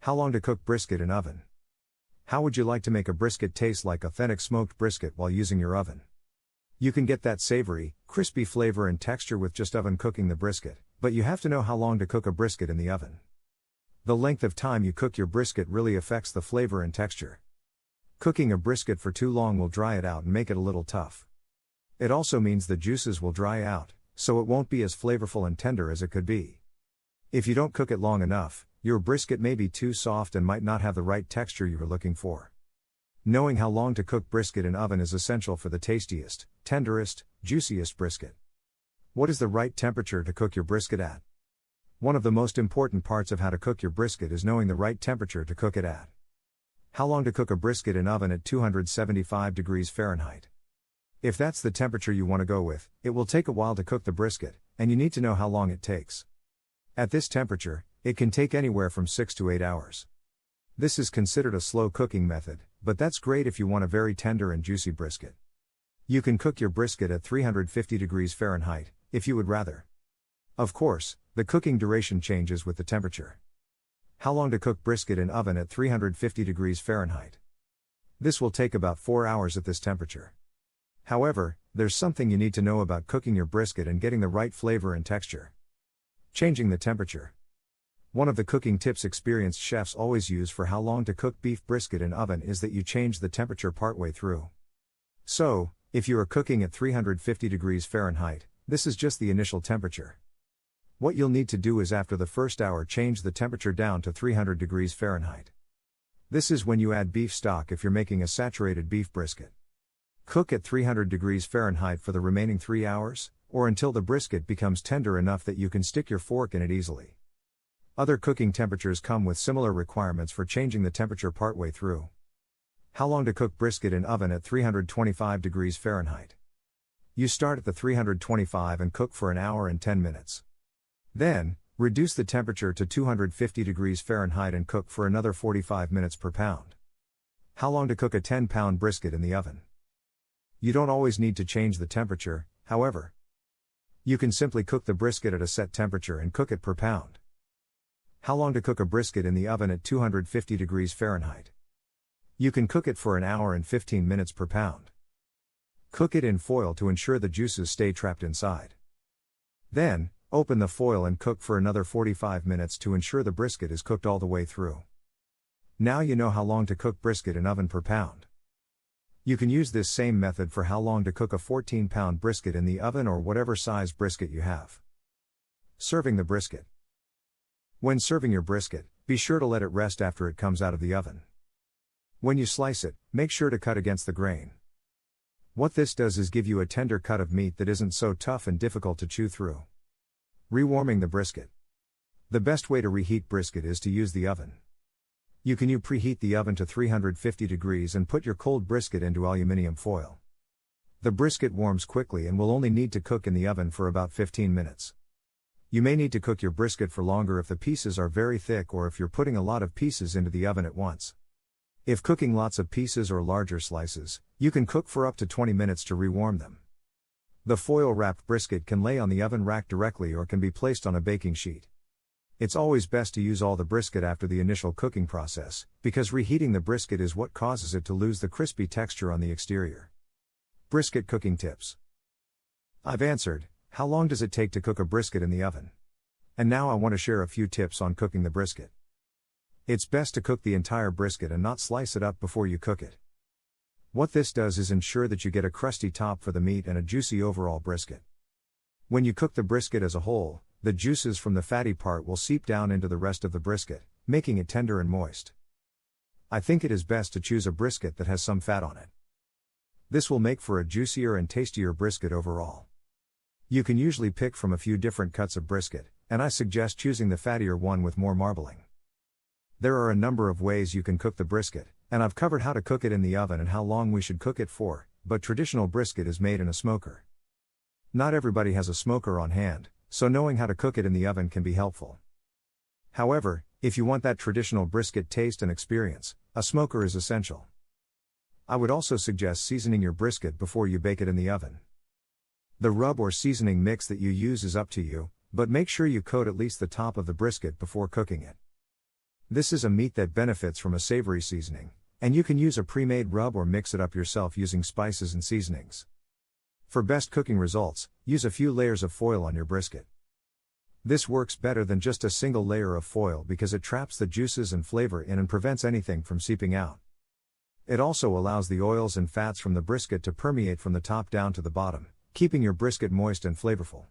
How long to cook brisket in oven? How would you like to make a brisket taste like authentic smoked brisket while using your oven? You can get that savory, crispy flavor and texture with just oven cooking the brisket, but you have to know how long to cook a brisket in the oven. The length of time you cook your brisket really affects the flavor and texture. Cooking a brisket for too long will dry it out and make it a little tough. It also means the juices will dry out, so it won't be as flavorful and tender as it could be. If you don't cook it long enough, your brisket may be too soft and might not have the right texture you are looking for. Knowing how long to cook brisket in oven is essential for the tastiest, tenderest, juiciest brisket. What is the right temperature to cook your brisket at? One of the most important parts of how to cook your brisket is knowing the right temperature to cook it at. How long to cook a brisket in oven at 275 degrees Fahrenheit? If that's the temperature you want to go with, it will take a while to cook the brisket, and you need to know how long it takes. At this temperature, it can take anywhere from 6 to 8 hours. This is considered a slow cooking method, but that's great if you want a very tender and juicy brisket. You can cook your brisket at 350 degrees Fahrenheit, if you would rather. Of course, the cooking duration changes with the temperature. How long to cook brisket in oven at 350 degrees Fahrenheit? This will take about 4 hours at this temperature. However, there's something you need to know about cooking your brisket and getting the right flavor and texture. Changing the temperature. One of the cooking tips experienced chefs always use for how long to cook beef brisket in oven is that you change the temperature partway through. So, if you are cooking at 350 degrees Fahrenheit, this is just the initial temperature. What you'll need to do is after the first hour change the temperature down to 300 degrees Fahrenheit. This is when you add beef stock if you're making a saturated beef brisket. Cook at 300 degrees Fahrenheit for the remaining 3 hours, or until the brisket becomes tender enough that you can stick your fork in it easily. Other cooking temperatures come with similar requirements for changing the temperature partway through. How long to cook brisket in oven at 325 degrees Fahrenheit? You start at the 325 and cook for an hour and 10 minutes. Then, reduce the temperature to 250 degrees Fahrenheit and cook for another 45 minutes per pound. How long to cook a 10-pound brisket in the oven? You don't always need to change the temperature, however. You can simply cook the brisket at a set temperature and cook it per pound. How long to cook a brisket in the oven at 250 degrees Fahrenheit? You can cook it for an hour and 15 minutes per pound. Cook it in foil to ensure the juices stay trapped inside. Then, open the foil and cook for another 45 minutes to ensure the brisket is cooked all the way through. Now you know how long to cook brisket in oven per pound. You can use this same method for how long to cook a 14-pound brisket in the oven or whatever size brisket you have. Serving the brisket. When serving your brisket, be sure to let it rest after it comes out of the oven. When you slice it, make sure to cut against the grain. What this does is give you a tender cut of meat that isn't so tough and difficult to chew through. Rewarming the brisket. The best way to reheat brisket is to use the oven. You can preheat the oven to 350 degrees and put your cold brisket into aluminum foil. The brisket warms quickly and will only need to cook in the oven for about 15 minutes. You may need to cook your brisket for longer if the pieces are very thick or if you're putting a lot of pieces into the oven at once. If cooking lots of pieces or larger slices, you can cook for up to 20 minutes to rewarm them. The foil-wrapped brisket can lay on the oven rack directly or can be placed on a baking sheet. It's always best to use all the brisket after the initial cooking process, because reheating the brisket is what causes it to lose the crispy texture on the exterior. Brisket cooking tips. I've answered, how long does it take to cook a brisket in the oven? And now I want to share a few tips on cooking the brisket. It's best to cook the entire brisket and not slice it up before you cook it. What this does is ensure that you get a crusty top for the meat and a juicy overall brisket. When you cook the brisket as a whole, the juices from the fatty part will seep down into the rest of the brisket, making it tender and moist. I think it is best to choose a brisket that has some fat on it. This will make for a juicier and tastier brisket overall. You can usually pick from a few different cuts of brisket, and I suggest choosing the fattier one with more marbling. There are a number of ways you can cook the brisket, and I've covered how to cook it in the oven and how long we should cook it for, but traditional brisket is made in a smoker. Not everybody has a smoker on hand, so knowing how to cook it in the oven can be helpful. However, if you want that traditional brisket taste and experience, a smoker is essential. I would also suggest seasoning your brisket before you bake it in the oven. The rub or seasoning mix that you use is up to you, but make sure you coat at least the top of the brisket before cooking it. This is a meat that benefits from a savory seasoning, and you can use a pre-made rub or mix it up yourself using spices and seasonings. For best cooking results, use a few layers of foil on your brisket. This works better than just a single layer of foil because it traps the juices and flavor in and prevents anything from seeping out. It also allows the oils and fats from the brisket to permeate from the top down to the bottom, keeping your brisket moist and flavorful.